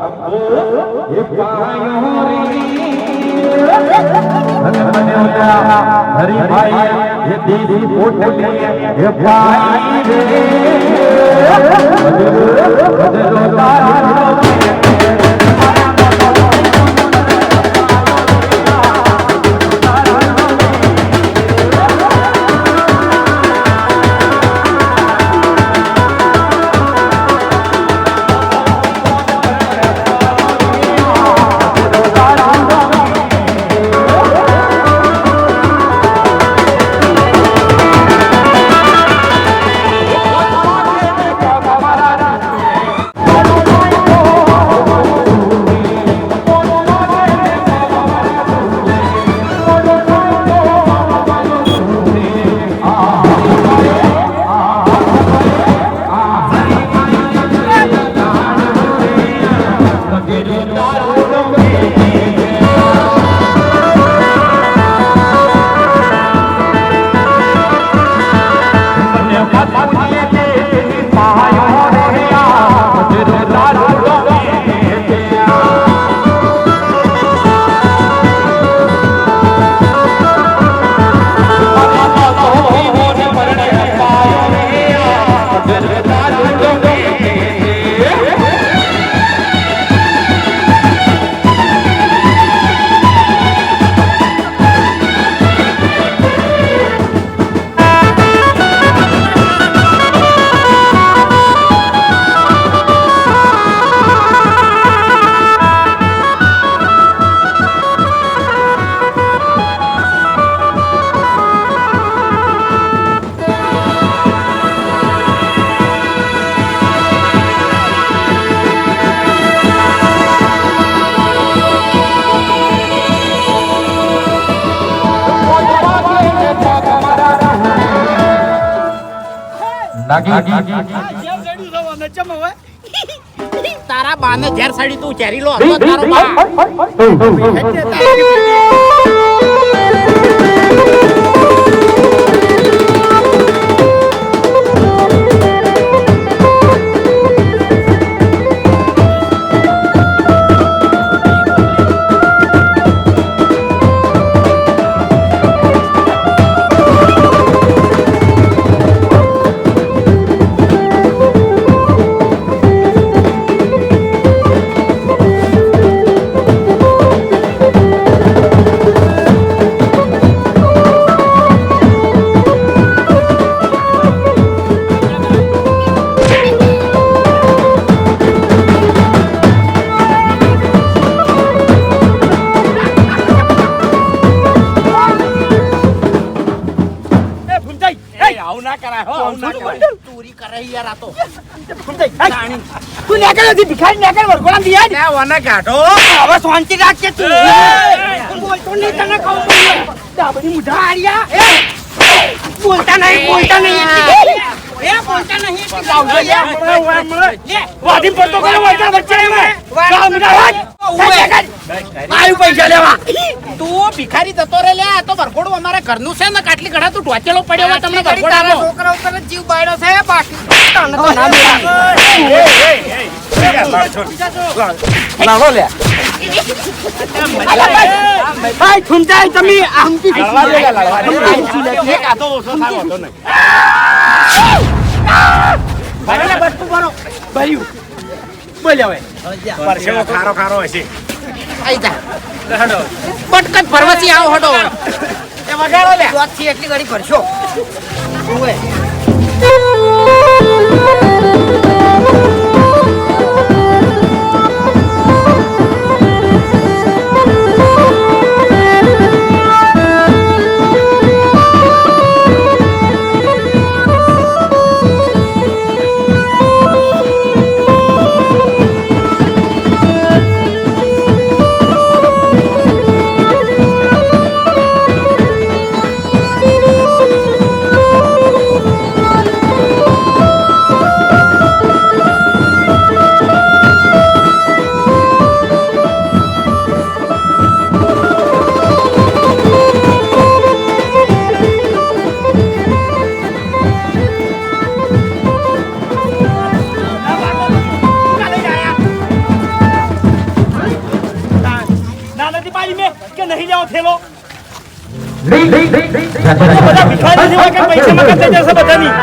એ પાયો હરિભાઈ એ દીદી પોટલી એ ભાઈ રે બદલો તારો તારા બાને ઝેર સડી તું ચેરી લો હતો તારો બા ચોરી કરે યાર આ તો તું નેકળ હતી ભિખારી નેકળ વરગોળા દિયા ને વના કાઢો હવે શાંતિ રાખ કે તું બોલતો નહીં તને કહું દાબડી મુઢા આરિયા બોલતા નહીં એ બોલતા નહીં વાદી પડતો કરે વચ્ચે વચ્ચે આયુ પૈસા લેવા તું ભિખારી જતો રે લે આ તો વરઘોડું અમારા ઘરનું છે ને કાટલી ઘડા તું ટોચેલો પડ્યો હોય તમને વરઘોડા છોકરા ઉપર જીવ બાયડો છે બાકી તને તો ના લાવો લે ભાઈ ખુંજાય તમે આમકી એક આતો ઓછો થાવો તો નહીં ભાઈ બસ તું બરો ભર્યું બોલ હવે પરસેવો ખારો ખારો હશે આઈ જા હડો પટકત ફરવાસી આવો હડો એ વગાડો લે જોતથી એટલી ઘડી ભરશો ઓય નહીં જાવ થેલો બધા બધા ભિખારી જેવા કે પૈસા મગજ થઈ જશે બધાની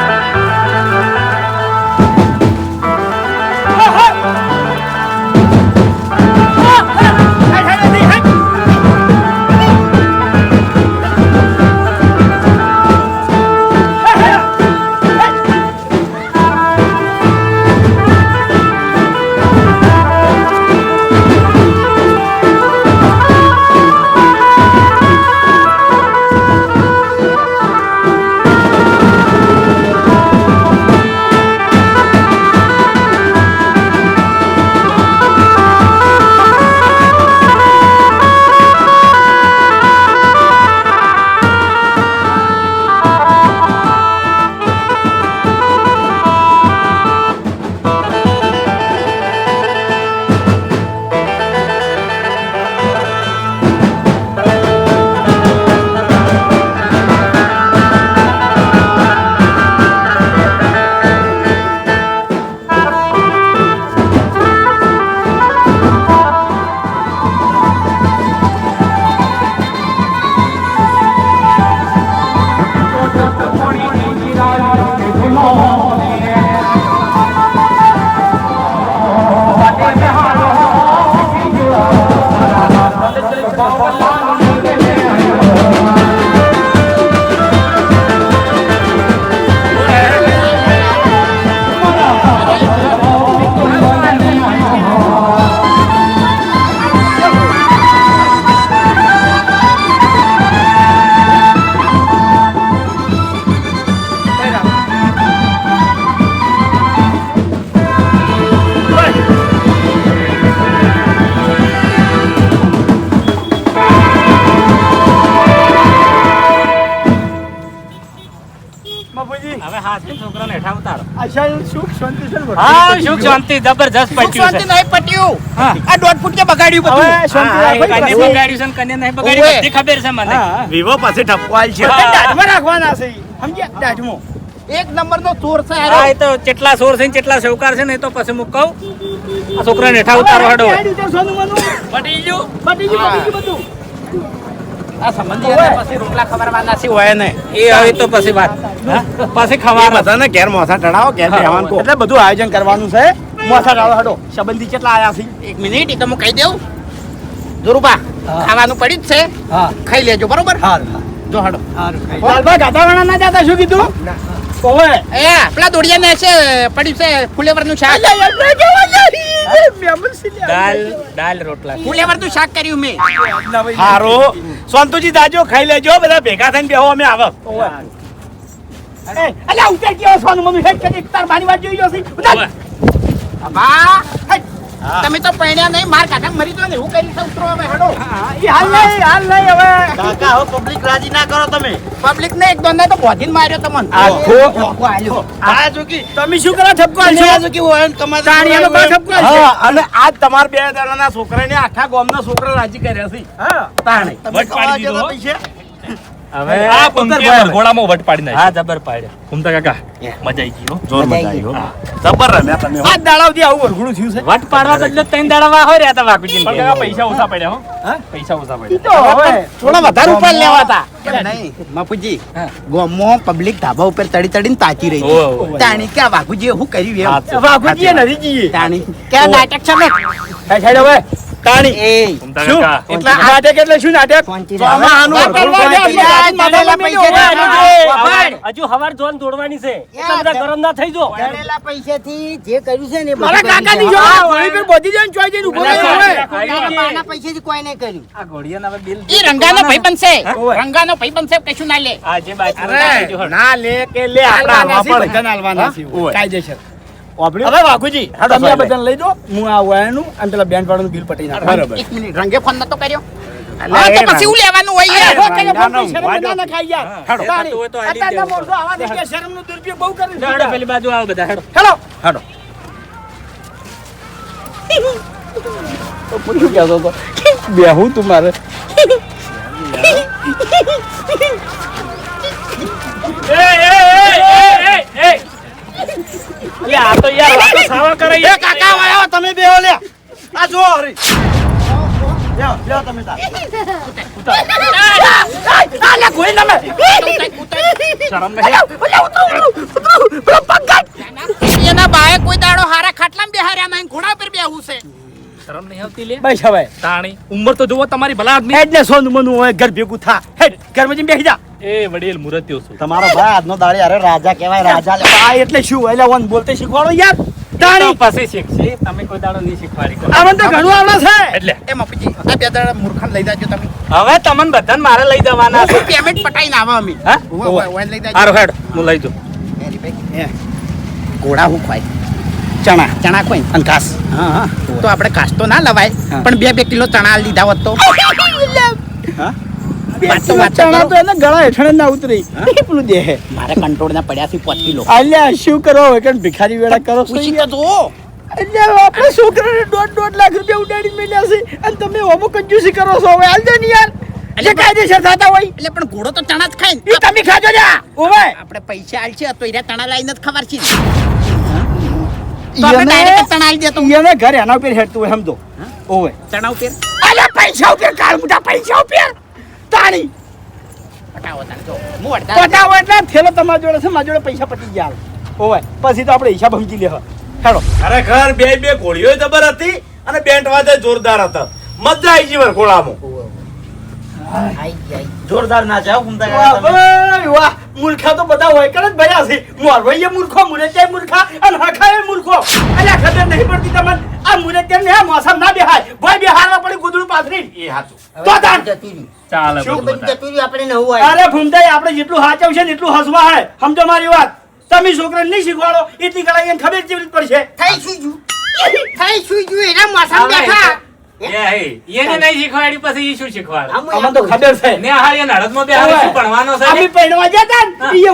જબરજસ્ત પટ્યું છે નહીં પટ્યું આ 1.5 ફૂટ કે બગાડ્યું બધું શાંતિ રાખો કને બગાડ્યું છે કને નહીં બગાડ્યું બધી ખબર છે મને વિવો પાસે ઠપવાલ છે દાઢમાં રાખવાના છે સમજ્યા દાઢમાં એક નંબરનો ચોર છે હા એ તો કેટલા સોર છે ને કેટલા સેવકાર છે ને એ તો પછી હું કહું આ છોકરાને હેઠા ઉતારો હડો પટી ગયું બધું આ સંબંધી હતા પછી રોટલા ખબરવાના છે હોય ને એ હવે તો પછી વાત પછી ખવાના બધાને ઘેર મોસા ચડાવો ઘેર બેહવાનું કો એટલે બધું આયોજન કરવાનું છે મોસા ડાળો હડો સંબંધી કેટલા આયા છે એક મિનિટ એ તો હું કહી દઉં ધુરુબા ખાવાનું પડ્યું જ છે ખાઈ લેજો બરોબર જો હડો લાલભાઈ ગાતાવાળા ના જાતા શું કીધું ઓવે એ પેલા દોડિયા ને છે પડ્યું છે ફુલેવરનું શાક દાલ રોટલા ફુલેવરનું શાક કર્યું મેં હારો સંતુજી દાજો ખાઈ લેજો બધા ભેગા થઈને બેહો અમે આવ અલ્યા ઉતર ગયો સોનું મમ્મી હેડ કરી તાર મારી વાત જોઈ જોસી ઉતર બા તમે તો પૈણ્યા નહીં માર કાકા મરી ગયો ને હું કરી છે ઉતરો હવે હડો ઈ હાલ નહીં હવે કાકા હો પબ્લિક રાજી ના કરો તમે પબ્લિક ને એક દોન તો બોધીને માર્યો તમને આખો આ જોકી તમે શું કરો ઠપકો તમે આ આલશો જોકી હોય ને તમારે તાણીયાનો બા ઠપકો આલશે હા, અને આજ તમાર બે જણાના છોકરાને આખા ગામના છોકરા રાજી કર્યા છે હા તાણે તમે કમાવા જતા પૈસા હવે આ પંક્તિ ઘોડામાં વટ પાડી નાખી હા જબર પાડ્યો ઘૂમતા કાકા મજા આવી ગઈ હો જોર મજા આવી હો જબર રમ્યા તમે આજ દાડાવથી આવું વરઘોડું થયું છે વટ પાડવા બદલો 3 દાડા હોય રહ્યા હતા વાકુજી પણ કાકા પૈસા ઓછા પડ્યા હો હા? પૈસા ઓછા ઈ પડ્યા તો હવે થોડા વધારે ઉપર લેવા હતા નહીં બાપુજી ગોમો પબ્લિક ધાબા ઉપર તડી તડીને તાકી રહી ઓહ, ઓહ. હતી તાણી કે આ વાઘુજીએ શું કર્યું એમ વાઘુજીએ નથી જીએ તાણી કે નાટક છે ને સાઈડ હવે તાણી ઘૂમતા શું કાકા એટલે નાટક એટલે શું નાટક આનું વરઘોડું હજુ હવાર જોન દોડવાની છે એટલા બધા ગરમ ના થઈ જો પડેલા પૈસાથી જે કર્યું છે ને એ મારા બધું કાકા ની જો ઘોડી પર બોધી જઈને ચોઈ જઈને ઉભો રહ્યો હવે બાપાના પૈસાથી કોઈ નહીં કર્યું આ ઘોડિયાના હવે બિલ ઈ રંગાનો ભાઈબંધ છે ઓવે. રંગાનો ભાઈબંધ છે કશું ના લે આ જે બાકી અરે ના લે કે લે આપણા હાલવા પડે બધાને હાલવાના છે ઓવે. કાયદેસર હવે વાઘુજી તમે આ બધાને લઈ દો હું આ વાયનું અને પેલા બેન્ડ વાળાનું બિલ પટી નાખ બરાબર એક મિનિટ રંગે ફોન નતો કર્યો અલા, હા, એ તો પછી હું લેવાનું હોય યાર થતું હોય તો હાલી જ દેવું. શરમનો દુરુપયોગ બહુ કરે છે. હેડો પેલી બાજુ આવો બધા હેડો હેલો હેડો તો પૂછ્યું કહેતો હતો બેહું તું મારે આ તો યાર વાતો સાવા કરે એ કાકા આવો તમે બેહો લે આ જો હરી લ્યો તમે તાર. આલે કોઈ ના મે શરમ નહીં એના બાએ કોઈ દાડો હારા ખાટલામાં બેહાર્યા નહીં ઘોડા પર બેહું છે શરમ નહીં આવતી લે બસ હવે તાણી ઉંમર તો જુઓ તમારી ભલા આદમી હેડ ને સોનું મનું હોય ઘર ભેગું થા હેડ ઘરમાં જઈને બેસી જા. એ વડીલ મુરત્યો છું તમારો ભાઈ આજનો દાડી અરે રાજા કહેવાય રાજા આ એટલે શું એટલે વન બોલતે શીખવાડો યાર તાણી પછી શીખશે તમે કોઈ દાડો નહીં શીખવાડી આમને તો ઘણું આવડે છે એટલે એ મફુજી આ બે દાડા મૂર્ખાને લઈ જાજો તમે હવે તમને બધાને મારે લઈ જવાના છે પેમેન્ટ પટાઈને આવા અમે હા? ઓય લઈ જાજો હારો હેડ હું લઈ જાઉં ઘોડા હું ખવાય ચણા ચણા ખવાય અને ઘાસ હા તો આપણે ઘાસ તો ના લવાય હા. પણ 2 કિલો ચણા લીધા હોત તો હા વાત તો ચણા કરો. તો એને ગળા હેઠળ ના ઉતરી પેલું દે હે મારે કંટ્રોલ ના પડ્યા છે 5 કિલો અલ્યા શું કરો હવે કે ભિખારી વેળા કરો છો પૂછી તો જો અલ્યા આપણે છોકરાને 1.5 લાખ રૂપિયા ઉડાડી મેલ્યા છે અને તમે ઓમો કંજૂસી કરો છો હવે હાલ દે ને યાર જે કાયદેસર થતા હોય એટલે પણ ઘોડો તો ચણા જ ખાય એ તમે ખાજો જા ઓવે આપણે પૈસા આલ છે તો એરા ચણા લાઈને જ ખબર છે તો આપણે direct ચણા આલી દેતો એને ઘર એના ઉપર હેડતું હોય સમજો ઓવે ચણા ઉપર અલ્યા પૈસા ઉપર કાળ મુઠા પૈસા ઉપર તાણી પટાવો તાણ જો હું અડધા પટાવો એટલે થેલો તમારા જોડે છે મારા જોડે પૈસા પટી ગયા ઓવે પછી તો આપણે હિસાબ સમજી લે હેડો ખરેખર બે ઘોડીઓ જબર હતી અને બેન્ટ વાજે જોરદાર હતા મજા આવી ગઈ વરઘોડામાં જોરદાર ના છે વાહ ભાઈ વાહ મૂર્ખા તો બધા હોય કરે જ ભર્યા છે મોરવૈયે મૂર્ખો મુરત્યાએ મૂર્ખા અને હખાએ મૂર્ખો અલ્યા ખબર નહીં પડતી તમને આ મુરત્યા ને મોસમ ના બેહાય ભાઈ બેહારવા પડે ગુદડું પાથરી એ હાચું તો તાણ ચાલે શું બધું બતા. આપણે નવું આવ્યું અરે ભૂમતાઈ આપણે જેટલું હાચવશે ને એટલું હસવા હે સમજો મારી વાત તમે છોકરાને નહીં શીખવાડો એટલી કળા એને ખબર કેવી રીતે પડશે થઈ શું જુ એના મોસમ બેઠા એને નહીં શીખવાડી પછી ઈ શું શીખવાડે અમને તો ખબર છે ને હારી નડદમાં બેહારે શું ભણવાનો છે અમે પહેરવા જતા ને એ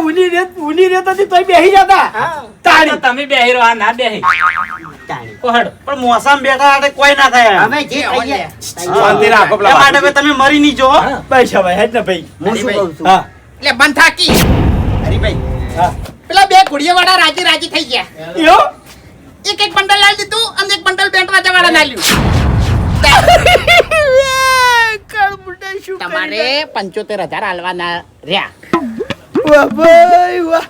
ઉની રેત હતી તોય બેહી જતા તો તાળી તમે બેહી રહો આ ના બેહી કોહડ પણ મોસમ બેઠા હાટે કોઈ ના થાય અમે જે કહીએ શાંતિ રાખો પેલા માટે હવે તમે મરી નહીં જો પૈસા ભાઈ હેડ ને ભાઈ હું શું કહું છું હા એટલે બંધ થાકી હરીભાઈ હા પેલા બે ઘોડીયા વાળા રાજી થઈ ગયા યો એક બંડલ લાવી દીધું અને એક બંડલ બેન્ટ વાજા વાળા ના લ્યું તમારે 75,000 આલવાના રહ્યા વાહ ભાઈ વાહ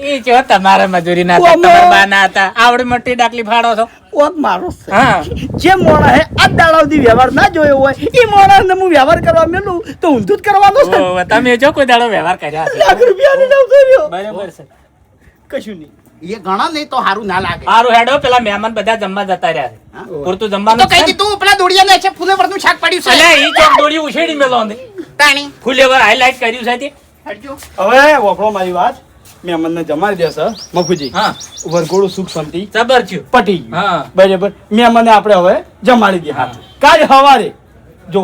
ઈ જો તમારે મજૂરી ના ઓમો. તમારા બા ના હતા આવડી મોટી ડાકલી ફાડો છો ઓક મારો છે હા જે મોણા હે આ દાડા સુધી વ્યવહાર ના જોયો હોય એ મોણા ને હું વ્યવહાર કરવા મેલું તો ઊંધું જ કરવાનો છે ઓવે, તમે જો કોઈ દાડો વ્યવહાર કર્યા છે લાખ રૂપિયાની નવ કર્યો બરાબર છે કશું નહીં એ ઘણો નહીં તો સારું ના લાગે હારું હેડો પેલા મહેમાન બધા જમવા જતા રહ્યા છે પૂરતું તો જમવાનું કઈ છે ને? દીધું પેલા દોડિયાને છે ફૂલે પરનું શાક પડ્યું છે અલ્યા ઈ ચોક દોડી ઉછેડી મેલો ને તાણી ફૂલેવર હાઈલાઈટ કર્યું છે તે હટજો હવે વખરો મારી વાત મહેમાનને જમાડી દેશે મફુજી હા વરઘોડું સુખ શાંતિ જબર થયું પટી ગયું હા બરાબર મહેમાનને આપણે હવે જમાડી દઈએ કાલ સવારે જો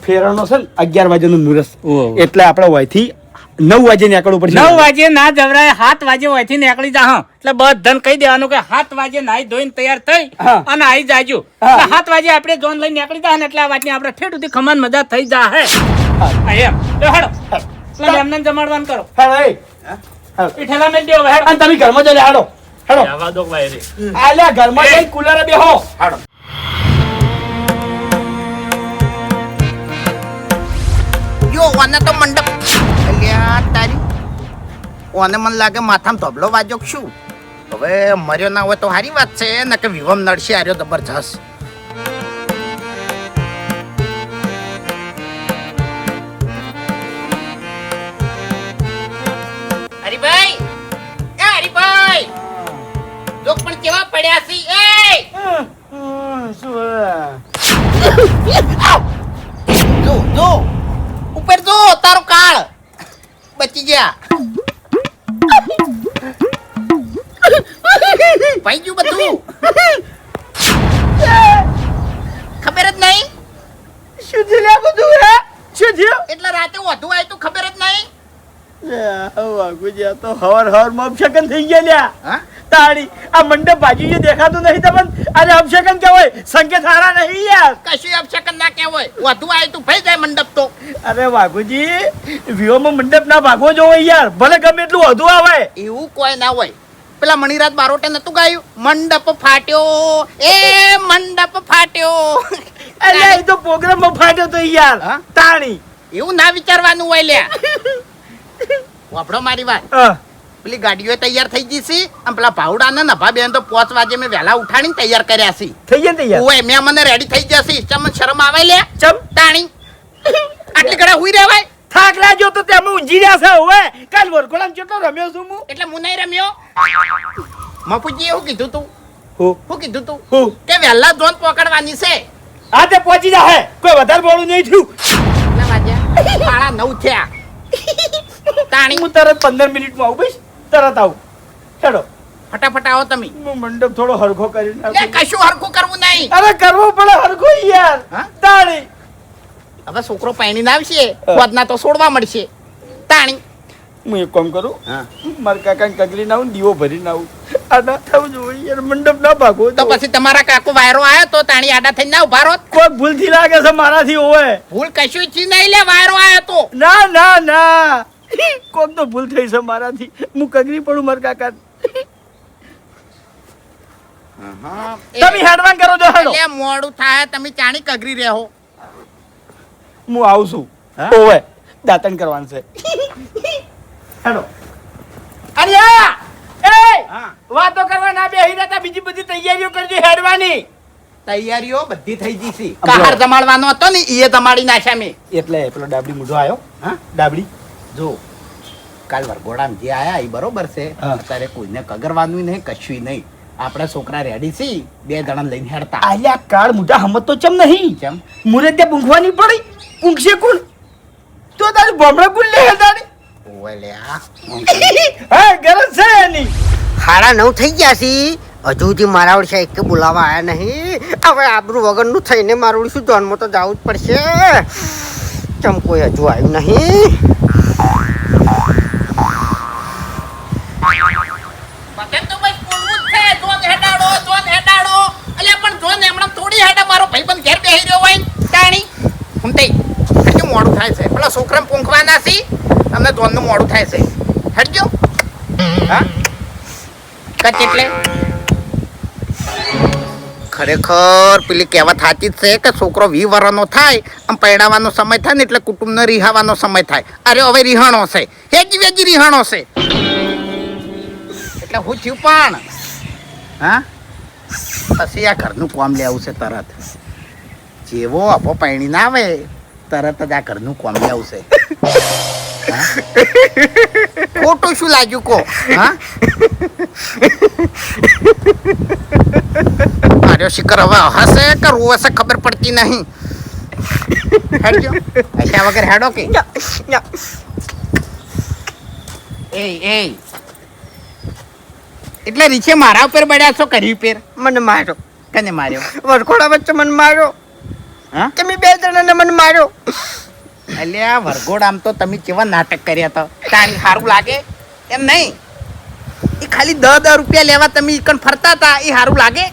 ફેરાનો છે ને 11 વાગ્યાનું મુહૂર્ત ઓહો. એટલે આપણે વયથી 9 વાગે નીકળવું પડશે 9 વાગે ના જવરાય 7 વાગે અહીંથી નીકળી જા એટલે બધાને કહી દેવાનું કે 7 વાગે નાઈ ધોઈને તૈયાર થઈ હા. અને આવી જાજો હા. 7 વાગે આપણે જોન લઈને નીકળી જા ને એટલે આ વાતની આપણે ઠેઠ સુધી ખમાન મજા થઈ જા હે હા, એમ તો હેડો એટલે એમને જમાડવાનું કરો હેડો એ ઈ ઠેલા મેલ દેવો હેડો અને તમે ઘરમાં જઈને હાડો હેડો આવા દો ભાઈ રે આલ્યા ઘરમાં જઈને કુલરે બેહો યો ઓને તો મંડપ અલ્યા તારી ઓને મને લાગે માથામાં તબલો વાજ્યો કે શું હવે મર્યો ના હોય તો સારી વાત છે ને કે વિવમ નડશે આર્યો જબરજસ્ત હરીભાઈ એ હરીભાઈ જો પણ કેવા પડ્યા છે જો જો ઉપર જો તારો કાળ બચી ગયા ભાઈ ગયું બધું ખબર જ નહીં શું થયું આ બધું હે શું થયું એટલે રાતે વધુ આવ્યું તો ખબર જ નહીં વાગુજી તો હવાર માં અપશકન થઈ ગયા લ્યા હા તાળી આ મંડપ બાજુ જે દેખાતું નહીં તમને અરે અપશકન કહેવાય સંકેત સારા નહીં યાર કશું અપશકન ના કહેવાય વધુ આવ્યું તો ભાઈ જાય મંડપ તો અરે વાઘુજી વિહોમાં મંડપ ના ભાગવો જોવો યાર ભલે ગમે એટલું વધુ આવે એવું કોઈ ના હોય પેલા મણિરાજ બારોટે નતું ગાયું મંડપ ફાટ્યો એ મંડપ ફાટ્યો અરે એ તો પ્રોગ્રામમાં ફાટ્યો તો યાર હા? તાણી એવું ના વિચારવાનું હોય લ્યા વાપડો મારી વાત હા. પેલી ગાડીઓ તૈયાર થઈ ગઈ છે અને પેલા ભાવડા ને નભા બેન તો 5 વાગે મેં વહેલા ઉઠાડીને તૈયાર કર્યા છે થઈ ગયા ને તૈયાર ઓય મેં મને રેડી થઈ જશે ચમન શરમ આવે લે ચમ તાણી આટલી ઘડા હુઈ રહેવાય થાક લાગ્યો તો તેમાં ઊંઘી રહ્યા છે હવે કાલ વરઘોડામાં કેટલો રમ્યો છું હું એટલે હું નહીં રમ્યો મપુજી એવું કીધું તું હું શું કીધું તું હું કે વહેલા જોન પકડવાની છે આ તે પહોંચી જા હે કોઈ વધારે મોડું નહીં થયું કેટલા વાગ્યા 9:30 થયા તાણી હું તરત 15 મિનિટમાં આવું બસ તરત આવું હેડો ફટાફટ આવો તમે હું મંડપ થોડો હરખો કરી લે નાખું કશું હરખું કરવું નહીં અરે કરવું પડે હરખો યાર હા? તાણી હવે છોકરો પાણીને આવશે ખોદના તો છોડવા મળશે તાણી હું એક કામ કરું હા. મારા કાકાને કગરી ના આવું દીવો ભરીને આવું આ ના થવું જોઈએ યાર મંડપ ના ભાગો તો પછી તમારા કાકો વાયરો આવ્યો તો તાણી આડા થઈને ના ઉભા રહો કોઈ ભૂલથી લાગે છે મારાથી ઓય ભૂલ કશું ચી નહીં લે વાયરો આવ્યો તો ના ના ના કોક તો ભૂલ થઈ છે મારાથી હું કગરી પડું મારા કાકા તમે હેડવાન કરો છો હેડો એટલે મોડું થાય તમે ચાણી કગરી રહો હું આવું છું હા? ઓવે દાતણ કરવાનું છે હેડો અરે આ! એ હા વાતો કરવા ના બેહી રહેતા બીજી બધી તૈયારીઓ કરજો હેડવાની તૈયારીઓ બધી થઈ ગઈ છે કહાર જમાડવાનો હતો ને એ જમાડી નાખ્યા મેં એટલે પેલો ડાબડી મૂઢો આવ્યો હા ડાબડી જો કાલ વરઘોડામાં જે આયા એ બરોબર છે હા. અત્યારે કોઈને કગરવાનું નહીં કશું નહીં આપણે છોકરા રેડી છે 2 જણા લઈને હેડતા આલ્યા કાળ મુઢા હમત તો ચમ નહીં કેમ મુરે ત્યાં પૂંખવાની પડી પૂંખશે કોણ તો તારી બોમડા કુલ લે તારી ઓય લે આ હા ગરજ છે એની 9:30 થઈ ગયા છે હજુ સુધી મારા વડે એક બોલાવા આયા નહીં હવે આબરૂ વગરનું થઈને મારું શું ધોનમાં તો જવું જ પડશે ચમ કોઈ હજુ આવ્યું નહીં પતંગ તો બસ બોલવું જ છે જોન હેડાડો અલ્યા પણ જોન હમણાં થોડી હેડા મારો ભાઈબંધ ઘેર બેહી રહ્યો હોય તાણી હુંતે કેટલું મોડું થાય છે પેલા છોકરાને પૂંખવાના છે અમને જોનનું મોડું થાય છે હટજો હા કચ એટલે ખરેખર પેલી કહેવત સાચી જ છે કે છોકરો 20 વર્ષનો થાય આમ પરણાવવાનો સમય થાય ને એટલે કુટુંબને રિહાવાનો સમય થાય અરે હવે રિહાણો છે હેજી વેજી રિહાણો છે એટલે હું થયું પણ હા પછી આ ઘરનું કામ લેવું છે તરત જેવો અપો પૈણી ના આવે તરત જ આ ઘરનું કામ લેવું છે હા? ખોટું શું લાગ્યું કો હા માર્યો શિખર હવે હશે કે રોશે ખબર પડતી નહીં હેડજો પૈસા વગર હેડો કે એ એટલે રીછે મારા ઉપર બળ્યા છો કરી ઉપર મને માર્યો કને માર્યો વરઘોડા વચ્ચે મને માર્યો હા તમે 2 જણાને મને માર્યો એટલે આ વરઘોડામ તો તમે કેવા નાટક કર્યા હતા તારી સારું લાગે એમ નહીં એ ખાલી 10 રૂપિયા લેવા તમે ઈકન ફરતા હતા એ સારું લાગે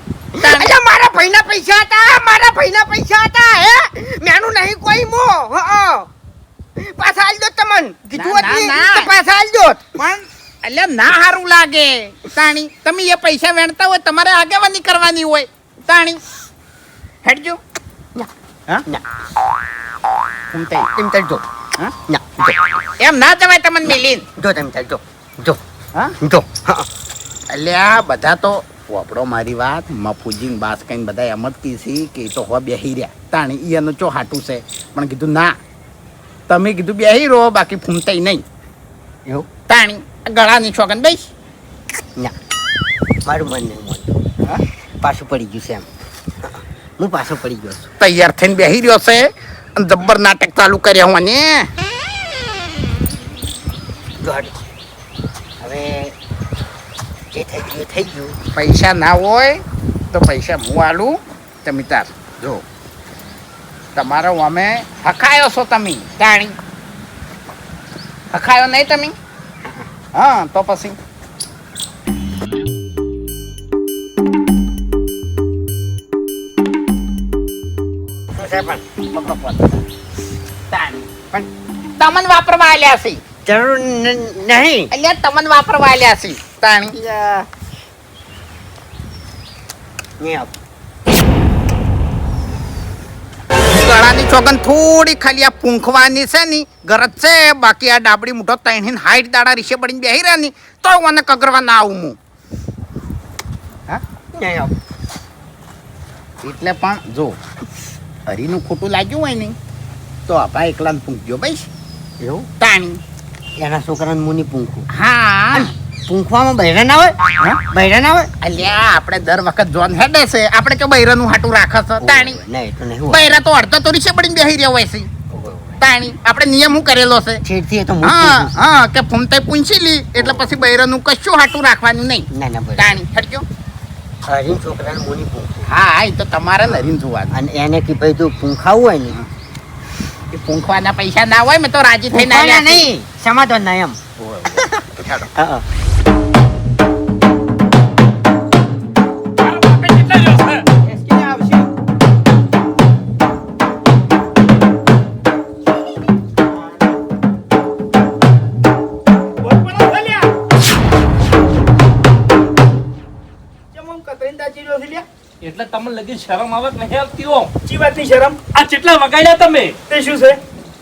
અલ્યા મારા ભાઈના પૈસા હતા હે મેનું નહીં કોઈ મો પાછા આલ દો તમન કીધું ના, હતી ના. તો પાછા આલ દો પણ એટલે ના સારું લાગે તાણી તમે એ પૈસા વેણતા હોય તમારે આગેવાની કરવાની હોય તાણી હેડજો હા એમ ચાલ જો હા? ના એમ ના જવાય તમને મિલીન જો તેમ ચાલ જો હા જો એટલે આ બધા તો વાપડો મારી વાત મફુજી ને બાસ કઈ બધા એમ જ કીધી કે એ તો હો બેહી રહ્યા તાણી ઈ એનું ચો હાટું છે પણ કીધું ના તમે કીધું બેહી રહો બાકી ફૂમતાઈ નહીં એવું તાણી ગળાની છોકન બેસ ના મારું મન નહીં મોન હા? પાછું પડી ગયું છે એમ હું પાછો પડી ગયો છું તૈયાર થઈને બેહી રહ્યો છે અને જબ્બર નાટક ચાલુ કર્યા હું ને જો હાલો. હવે જે થઈ ગયું એ થઈ ગયું પૈસા ના હોય તો પૈસા હું આલું તમે તાર જો તમારો અમે હખાયો છો તમે તાણી હખાયો નહીં તમે હા તો પછી પણ તમન વાપરવા આલ્યા છે જરૂર નહીં એટલે તમન વાપરવા આલ્યા છે તાણી નહીં આવ ચોગન થોડી ખાલી આ પૂંખવાની છે ની ગરજ છે, બાકી આ ડાબડી મૂઠો તૈણીને હાઈટ દાડા રીશે પડીને બેહી રહ્યા ની તો મને કગરવા ના આવું હું. હા નહીં આવું. એટલે પણ જો હરીનું ખોટું લાગ્યું હોય ને તો આભા એકલાને પૂંખજો ભાઈ એવું તાણી. એના છોકરાને મુની પૂંખું. હા પૂંખવામાં બૈરા ના હોય? બૈરા ના હોય? અલ્યા આપણે દર વખત જોન હેડે છે, આપણે કે બૈરાનું હાટું રાખે છે તાણી. નહીં તો નહીં હોય. બૈરા તો અડધો તો રીશે પડીને બેહી રહ્યા હોય છે તાણી. આપણે નિયમ શું કરેલો છે? છેડથી એ તો હા હા કે ફૂમતાઈ પૂંછી લી એટલે પછી બૈરાનું કશું હાટું રાખવાનું નહીં ના ના બરાબર. તાણી. હટજો. હરીન છોકરાને મુની પૂંખું. હા એ તો તમારે નરીન જોવાનું. અને એને કે ભાઈ તું પૂંખાવું હોય ને એ પૂંખવાના પૈસા ના હોય મેં તો રાજી થઈને પૂંખવાના આવ્યા છીએ. નહીં સમાધાન ના એમ. હા. એટલે તમને લગી શરમ આવે કે નહીં આવતી હો? ચી વાતની શરમ? આ કેટલા વગાડ્યા તમે? તે શું છે?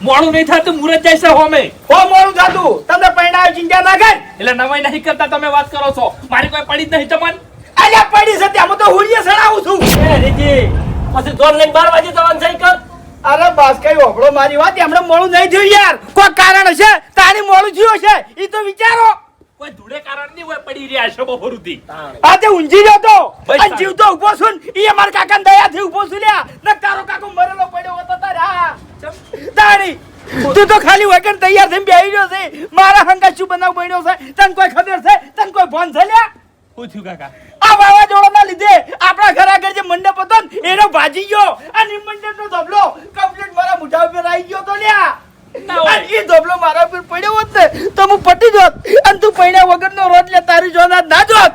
મોડું નહીં થતું મુરત જાય છે હોમે. હો મોડું થાતું, તમને પરણાવ ચિંતા ના કર. એટલે નવાઈ નહીં કરતા તમે વાત કરો છો. મારી કોઈ પડી જ નહીં તમને. અલ્યા પડી છે ત્યાં, હું તો હુડીએ સડાવું છું. પછી દોર લઈને 12 વાગે જવાનું છે કર. અરે બાસ કઈ ઓભળો મારી વાત, એમણે મોડું નહીં થયું યાર. કોઈ કારણ હશે તારી મોડું થયું હશે, ઈ તો વિચારો. કોઈ ધૂળે કારણ નહીં હોય પડી રહ્યા છે બપોરુથી. આ તે ઊંઘી ગયો તો બસ અને જીવતો ઊભો છું ને, ઈ અમાર કાકાને દયાથી ઊભો છું લ્યા. ન તારો કાકો મરેલો પડ્યો હતો તારે. હા તારી તું તો ખાલી વગર તૈયાર થઈને બેહી ગયો છે. મારા હંગા શું બનાવ બન્યો છે તને કોઈ ખબર છે? તને કોઈ ભાન છે લ્યા? શું થયું કાકા? આ વાવાઝોડાના લીધે આપણા ઘર આગળ જે મંડપ હતો ને એનો ભાજી ગયો અને મંડપનો ધબલો કમ્પ્લીટ મારા મોઢા ઉપર આવી ગયો તો લ્યા. ના હોય. અને ઈ ધબલો મારા ઉપર પડ્યો હોત ને તો હું પટી જોત અને તું પૈણા વગરનો રોટ લે તારી જોના ના જોત.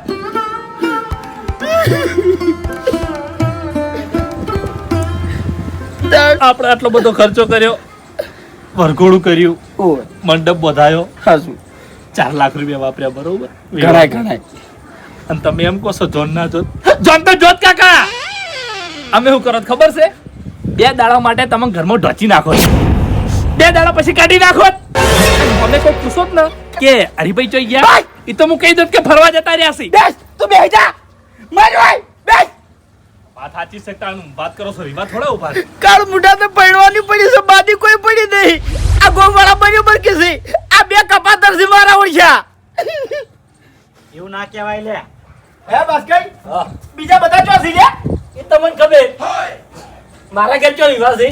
આપણે આટલો બધો ખર્ચો કર્યો, વરઘોડું કર્યું, મંડપ વધાયો, 4 લાખ રૂપિયા વાપર્યા બરોબર. ઘણાય અને તમે એમ કહો છો જોન ના જોત? જોન તો જોત કાકા. અમે શું કરો છો ખબર છે? 2 દાડા માટે તમે ઘરમાં ઢોચી નાખો છો. 2 દાડા પછી કાઢી નાખો. અમે કોઈ પૂછો જ ને કે હરીભાઈ ચોઈ ગયા, એ તો હું કહી દઉં કે ફરવા જતા રહ્યા છે. બેસ તું બેહી જા. મારો આય બેસ. વાત સાચી છે તાનું. વાત કરો છો રીવા થોડા ઉભા રહો. કાળ મુઢા તો પડવાની પડી છે, બાદી કોઈ પડી નહીં. આ ગોવાળા બરાબર કે છે, આ 2 કપાતર છે મારા ઓળખ્યા. એવું ના કહેવાય લે. હે બસ કઈ બીજા બધા ચો છે લ્યા? એ તમને ખબર મારા ઘેર ચો રીવા છે?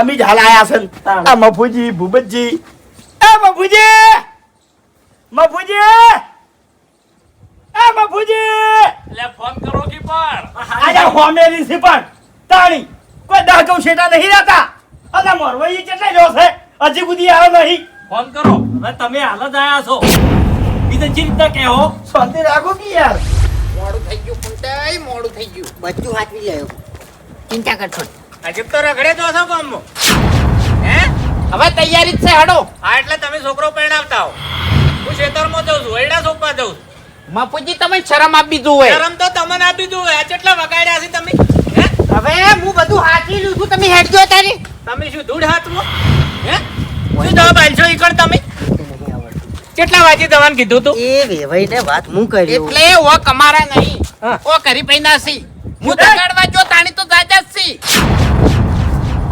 અમે જ હાલ આયા છે ને. આ મફુજી ભૂપતજી. એ મફુજી એ મફુજી એટલે ફોન કરો કે પણ આજા હોમેલી છે પણ તાણી કોઈ દાગવ શેટા નહીં રહેતા. અને મોરવાઈ કેટલા રહ્યો છે હજી સુધી આવ્યો નહીં. ફોન કરો. હવે તમે હાલ જ આયા છો. બીજે જે રીતના કહો. શાંતિ રાખો કે યાર. મોડું થઈ ગયું ફૂમતાઈ, મોડું થઈ ગયું. બધું હાથવી લેવું. ચિંતા કરશો નહીં. હજી તો રખડે જો છો ગામમાં. હે હવે તૈયારી જ છે હડો. હા એટલે તમે છોકરો પરણાવતા હો. હું ખેતરમાં જઉં છું, એડા સોંપવા જઉં છું. મફુજી તમે શરમ આપી દઉં હોય. શરમ તો તમને આપી દઉં. આ કેટલા વગાડ્યા છે તમે? હે? હવે હું બધું હાચવી લઉં છું, તમે હેડજો તારી. તમે શું ધૂળ હાથમાં? હે? શું જવાબ આલશો ઈકણ તમે? કેટલા વાગે જવાનું કીધું તું? એ વેવાઈને વાત હું કર્યું. એટલે ઓ કમારા નહીં. ઓ કરી પૈના સી. હું દગાડવા જો તાણી તો જાજા જ સી.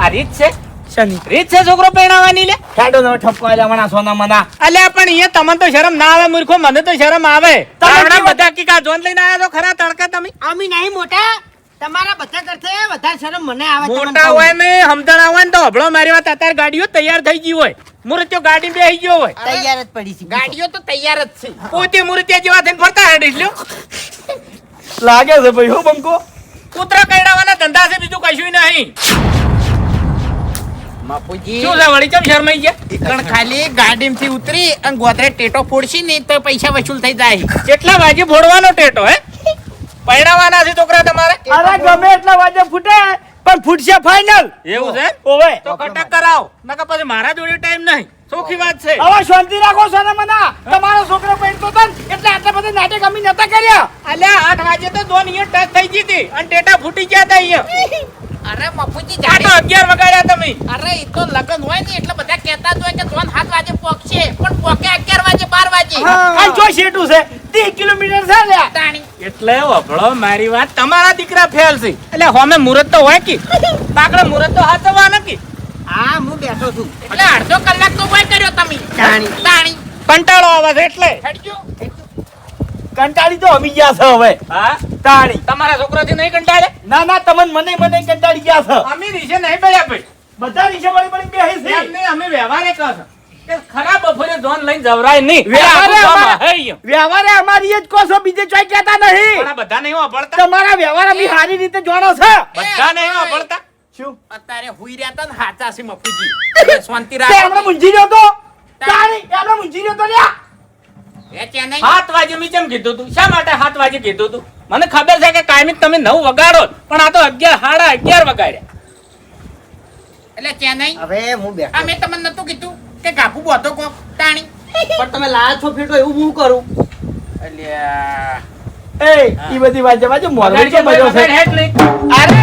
આ રીત છે? શની રીત છે છોકરો પરણાવવાની લે? ખાડો નો ઠપકો આલ્યા મના સોના મના. અલ્યા પણ અહીંયા તમને તો શરમ ના આવે મૂર્ખો, મને તો શરમ આવે. તમે હમણાં બધા કી કા જોન લઈને આયા છો ખરા તડકા તમે? અમે નહીં મોટા, તમારા બધા કરતે વધારે શરમ મને આવે. તમને મોટા કહું. હોય ને સમજણ હોય ને તો હબળો મારી વાત અત્યારે ગાડીઓ તૈયાર થઈ ગઈ હોય, મૂર્તિઓ ગાડી બેસી ગયો હોય, તૈયાર જ પડી છે. ગાડીઓ તો તૈયાર જ છે. પોતે મૂર્તિયા જેવા થઈને ફરતા હેડીશ લ્યો. લાગે છે ભાઈ હો બંકો. કૂતરા કઈડાવાના ધંધા છે, બીજું કશું નહીં. મફુજી શું છે વળી ચમ શરમાઈ ગયા? ઈકણ ખાલી ગાડીમાંથી ઉતરી અને ગોદરે ટેટો ફોડશી ને તો પૈસા વસૂલ થઈ જાય. કેટલા વાગે ફોડવાનો ટેટો હે? પરણાવવાના છે છોકરા તમારે? અરે ગમે એટલા વાજે ફૂટે પણ ફૂટશે ફાઇનલ. એવું છે? ઓવે તો કટક કરાવ, નકર પછી મારા જોડે ટાઈમ નહીં. ચોખ્ખી વાત છે. હવે શાંતિ રાખો સોના મના. તમારો છોકરો પડતો હતો ને એટલે આટલા બધા નાટક અમે નતા કર્યા. અલ્યા 8 વાગે તો દોન અહીંયા ટચ થઈ ગઈ હતી અને ટેટા ફૂટી ગયા હતા અહીંયા. અરે મફુજી આ તો 11 વગાડ્યા તમે. અરે ઈ તો લગન હોય ને એટલે બધા કહેતા જ હોય કે જોન 7 વાગે પોકશે પણ પોકે 11 વાગે 12 વાગે આ જો શેઠું છે 30 કિલોમીટર છે લ્યા. તાણી એટલે વભળો મારી વાત, તમારા દીકરા ફેલ છે એટલે હોમે મુહૂર્ત તો હોય કે બાકડે મુહૂર્ત તો હાચવા નથી. હા હું બેઠો છું એટલે અડધો કલાક તો કોઈ કર્યો તમે તાણી. તાણી કંટાળો આવે છે એટલે. હેડજો કંટાળી તો અમી ગયા છે હવે હા, તાણી. તમારા છોકરાથી નહીં કંટાળે? ના ના તમને મને કંટાળી ગયા છે અમે રીશે નહીં પડ્યા ભાઈ. બધા નીચે વળી વળી બેહી છે એમ નહીં, અમે વ્યવહારે કહો છો કે ખરાબ બપોરે જોન લઈને જવરાય નહીં. વ્યવહારે આ અમારા- હે ઈયો. વ્યવહારે અમારી જ કહો છો બીજે ચોય કહેતા નહીં પણ આ બધા નહીં વાપરતા. તમારા વ્યવહાર અમે સારી રીતે જાણો છે બધા નહીં વાપરતા. શું અત્યારે હુઈ રહ્યા તા ને હાચા છે મફુજી એટલે શાંતિ તે હમણાં રાખો મૂંઝી રહ્યો તો તાણી હમણાં મૂંઝી રહ્યો તો લ્યા એ ત્યાં નહીં 7 વાગે મેં કેમ કીધું તું? શા માટે 7 વાગે કીધું તું? મને ખબર છે કે કાયમી તમે 9 વગાડો જ, પણ આ તો 11 સાડા 11 વગાડ્યા. એટલે ત્યાં નહીં હવે હું બેઠો આ મેં તમને નતું કીધું કે ગાભુ બોધો કોક તાણી પણ તમે લાયા છો ફેટો એવું હું કરું અલ્યા એ ઈ બધી વાત જવા જો મોરવાઈ વગાડજે, તો મજો છે વગાડ હેડ લઈ. અરે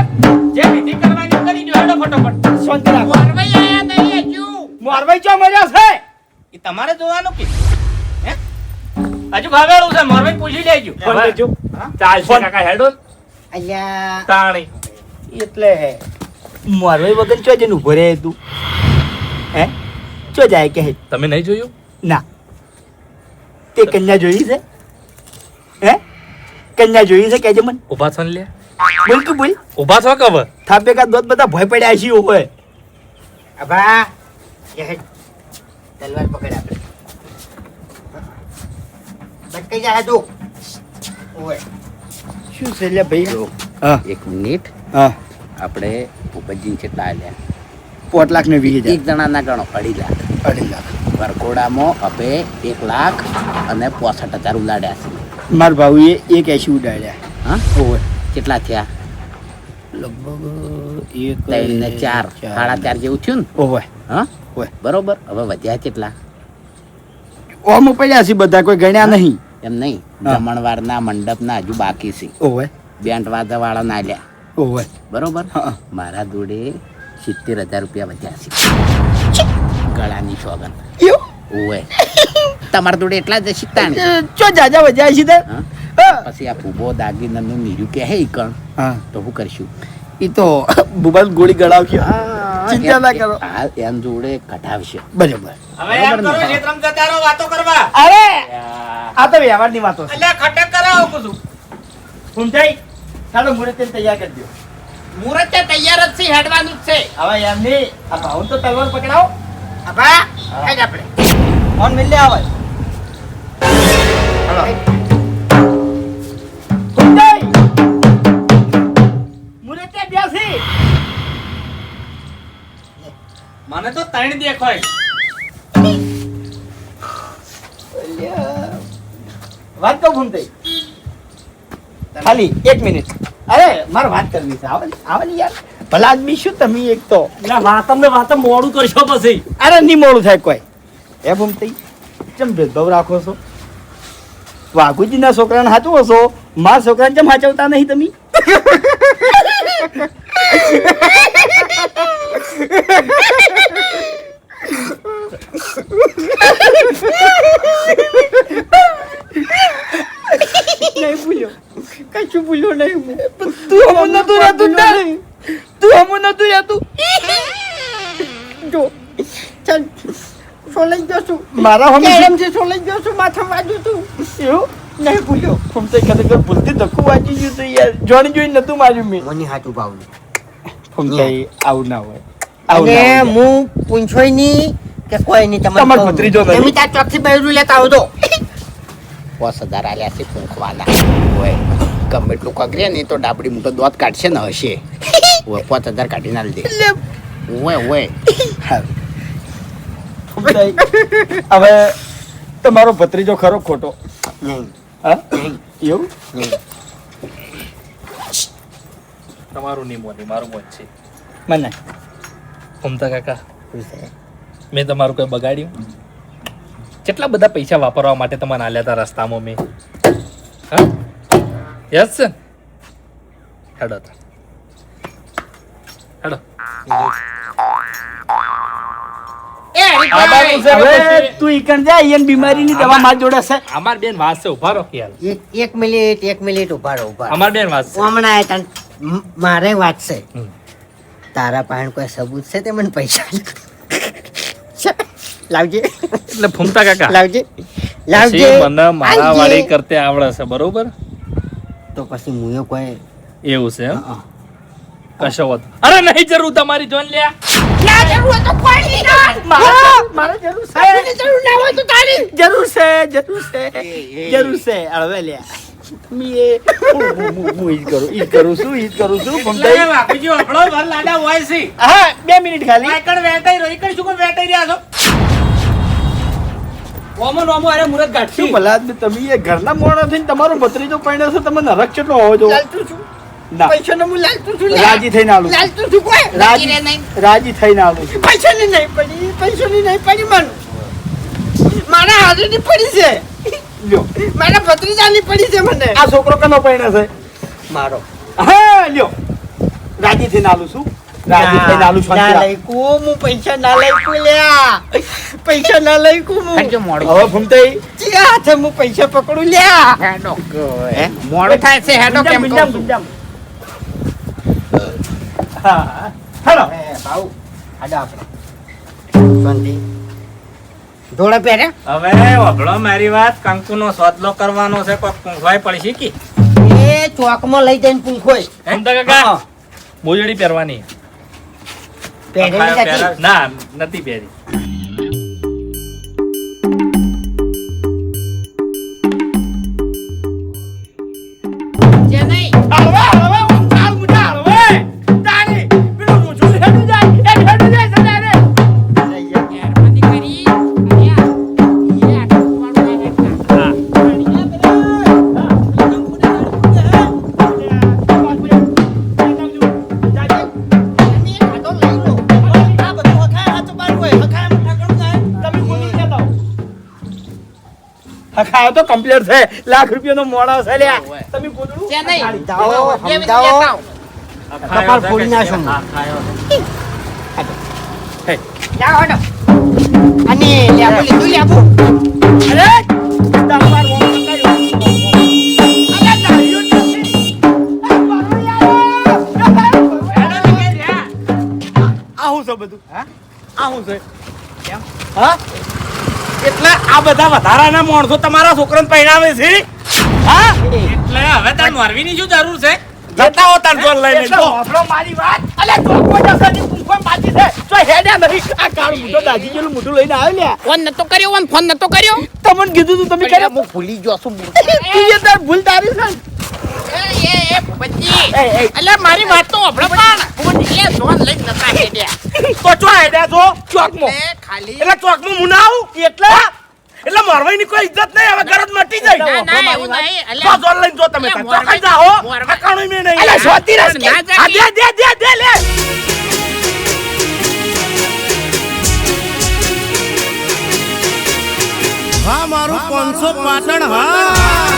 જે વિધિ કરવાની કરી દો, હેડો ફટાફટ. શાંતિ રાખો મોરવાઈ આયા નહીં હજુ મોરવાઈ ચો મજો છે ઈ તમારે જોવાનું કે હે? હજુ ખાવેલું છે, મોરભાઈ પૂછી લેજો. ફોન કરજો ચાલશે કાકા હેડો અલ્યા તાણી. એટલે મોરવાઈ વગર ચો જઈને ઉભો રહે તું હે ચો જાય કે તમે નહીં જોયું? ના તે કન્યા જોઈ છે હે કન્યા જોઈ છે કેજે મને ઉભા છો ને લે. બોલ તું બોલ ઉભા છો કવ? થાપે કા દોત બધા ભય પડ્યા છે હોય અભા એ તલવાર પકડ આપણે બટકાઈ જાય તું ઓય શું છે લે ભાઈ હા એક મિનિટ હા આપણે ભૂપતજી કેટલા આલ્યા? 5 લાખ ને 20,000 એક જણાના ગણો 2.5 લાખ. 2.5 લાખ વરઘોડામાં અપે 1 લાખ અને 65,000 ઉલાડ્યા છે. માર ભાઈએ એક 80 ઉડાડ્યા હા, ઓય કેટલા થયા? લગભગ 3 ને 4 4.5 જેવું થયું ને? ઓય હા, ઓય બરોબર. હવે વધ્યા કેટલા? ઓમ પડ્યા છે બધા કોઈ ગણ્યા નહીં એમ નહીં, હા. જમણવારના મંડપના હજુ બાકી છે. ઓય બેન્ડ વાજા વાળા ના લ્યા, ઓય બરોબર. હા. મારા જોડે 70,000 રૂપિયા વધ્યા છે ગળાની સોગન. યો ઓય તમારા જોડે એટલા જ શીખતાણી. ચો જાજા વજાય છે તે હા, હા પછી આ ફૂબો દાગીનાનું નીર્યું કે હે ઈકણ હા તો શું કરશું? ઈ તો બુબાલ ગોળી ગળાવશે ચિંતા ના કરો હાલ એમ જોડે કઢાવશે. બરાબર હવે એમ કરો, ક્ષેત્રમ જતા રહો, વાતો કરવા. અરે આ તો વ્યવહારની વાતો છે અલ્યા ખટક કરાવો કુછું. ફૂમતાઈ ચાલો મુહૂર્ત તૈયાર કરી દો મુહૂર્ત તૈયાર જ છે હેડવાનું જ છે હવે એમને આ ભાઉન તો તલવાર પકડાવો અભા હેડ આપણે ઓન મિલ લે આવે ફૂમતાઈ મુહૂર્ત બેસી મને તો 3 દેખાય. વાત કહું ફૂમતાઈ ખાલી 1 મિનિટ અરે મારે વાત કરવી છે આવે ને યાર ભલા આદમી શું તમે એક તો વાત મોડું કરશો પછી. અરે નહીં મોડું થાય કોઈ એ ભૂમતાઈ ચમ ભેદભાવ રાખો છો વાઘુજીના છોકરાને હાચવો છો મારા છોકરાને ચમ હાચવતા નહીં તમે નહીં ભૂલ્યો કશું ભૂલ્યો નહીં તું હમું નતું રહેતું તું હમું નતું રહેતું જો ચાલ સોલાઈ ગયો છું મારા હમણાં સોલાઈ ગયો છું માથા વાજ્યું તું એવું નહીં ભૂલ્યો ફૂમતાઈ ખરેખર ભૂલથી ધક્કું વાગી ગયું તું યાર જોણી જોઈ નતું માર્યું મેં મને હાચું ભાવનું ફૂમતાઈ આવું ના હોય અને હું પૂછોય નહીં કે કોઈ નહીં તમારો ભત્રીજો નહીં. તમે તાર ચોકથી બૈરું લેતા આવજો 5,000 આલ્યા છે પૂંખવાના. ઓય ગમે એટલું કગરે ને તો ડાબડી મોટો દોત કાઢશે ને હશે. ઓય 5,000 કાઢી ના દે. ઓય ઓય ફૂમતાઈ હવે તમારો ભત્રીજો ખરો ખોટો નહીં હા એવું નહીં તમારું નહીં મોની, મારું મોજ છે. મને ઉમતા કાકા મેં તમારું કોઈ બગાડ્યું? કેટલા બધા પૈસા વાપરવા માટે તમને આલ્યા હતા રસ્તામાં મેં? હા યસ સર હેડો હતા એ હરીભાઈ, હવે તું ઈકણ જા ઈયન બીમારીની દવા માર જોડે છે અમાર બેન વાત છે ઉભા રહો ખ્યાલ એક મિનિટ ઉભા રહો ઉભા રહો. અમાર બેન વાત છે હમણાં આયા તા. મારે વાત છે તારા પાસે કોઈ સબૂત છે તે મને પૈસા લાવજે એટલે ફૂમતા કાકા લાવજે પછી મને મારા વાળી કરતે આવડે છે બરોબર તો પછી મુયો કોઈ એવું છે એમ? કશો વાત અરે નહીં જરૂર તમારી જોન લ્યા ના જરૂર હોય તો કોઈ નહીં કર. મારે જરૂર છે આપણને જરૂર ના હોય તો તારી. જરૂર છે હવે લ્યા મી હું ઈ કરું છું એટલે ભમતાઈ. બાપુજી આપણો ઘર લાડા હોય છે હા 2 મિનિટ ખાલી આકડ વેટાઈ રહી કઈ શું કોઈ વેટાઈ રહ્યા છો ઓમો નોમો અરે મુરત શું ગાંઠી ભલા આદમી તમે એ ઘરના મોણા થઈને તમારો ભત્રીજો પરણ્યો છે તમે નરક કેટલો હોવો જો લાલતું છું. ના પૈસાનો હું લાલતું છું લે. રાજી થઈને આલું લાલતું છું કોઈ. રાજી નક્કી રે નહીં. રાજી થઈને આલું છું. પૈસાની નહીં પડી મન. મારા હાથેથી પડી છે. લ્યો મારા ભત્રીજાની પડી છે મને. આ છોકરો કનો પરણ્યો છે મારો હા લ્યો રાજી થઈને આલું છું રાજી થઈને આલું છું ના લઈકું હું પૈસા ના લઈકું લ્યા પૈસા ના લઈકું હું હટજો મોડું. હવે ભમતાઈ ચિયા હાથે હું પૈસા પકડું લ્યા હેડો. મોડું થાય છે હેડો કેમ કહું છું. હા હેલો ભાઉ આડા આપણે શાંતિ ધોળા પહેરે હવે વગડો મારી વાત કંકુનો સોદલો કરવાનો છે કોઈ પૂંછવાય પડશે કે એ ચોકમાં લઈ જઈને પૂંખોય ફૂમતા કાકા મોજડી પહેરવાની પહેરેલી નથી ના નથી પહેરી જે નહીં. હવે હું ચાલ મુજા હવે તારી પેલું રોજુ હેડું જાય સદારે મહેરબાની કરી. અહીંયા. એ આટલું વાળું આ હેડતા. ખાયો તો કમ્પ્લીટ છે લાખ રૂપિયાનો મોડા છે લ્યા તમે બોલું જે નહીં. જાઓ કેવી રીતે સમજાવો લેતા આવો? કપાળ ફોડી નાખું જાઓ હેડો. અને લેબુ લીધું લેબુ અરે તમાર વોમ પકાયો અરે દારૂ નથી આ હું છે બધું આ હું છે હા એટલે આ બધા વધારાના માણસો તમારા છોકરાને પહેરાવે છે હા એટલે હવે તાર મોરવીની શું જરૂર છે જતા હો તાર જોન લઈને તો આપણો મારી વાત અલે ચોકો જશે ની કુંફમ બાજી છે તો હેડ્યા નહીં આ કાળ મુઠો દાજી જેલું મોઢું લઈને આવ્યો લ્યા ફોન નતો કર્યો ઓન ફોન નતો કર્યો. તમને કીધું તું તમે કર્યો હું ભૂલી ગયો છું તું એ તાર ભૂલ તારી છે એ ભૂપતજી. એ એ અલ્યા મારી વાત તો સાંભળો પણ. એ જોન લઈને નતા હેડ્યા. તો ચો હેડ્યા છો ચોકમાં એ ખાલી એટલે ચોકમાં હું ના આવું એટલે મોરવાઈની કોઈ ઇજ્જત નહીં હવે ગરજ મટી જાય ના એવું નહીં. તો અલ્યા જોન લઈને જો તમે એ તાર મોરવાઈ- ચોકાઈ જાઓ મોરવાઈ- ઠકાણું મેં નહીં અલા, શોધી રસ કે? હા, દે લે હા મારું 500 પાટણ હા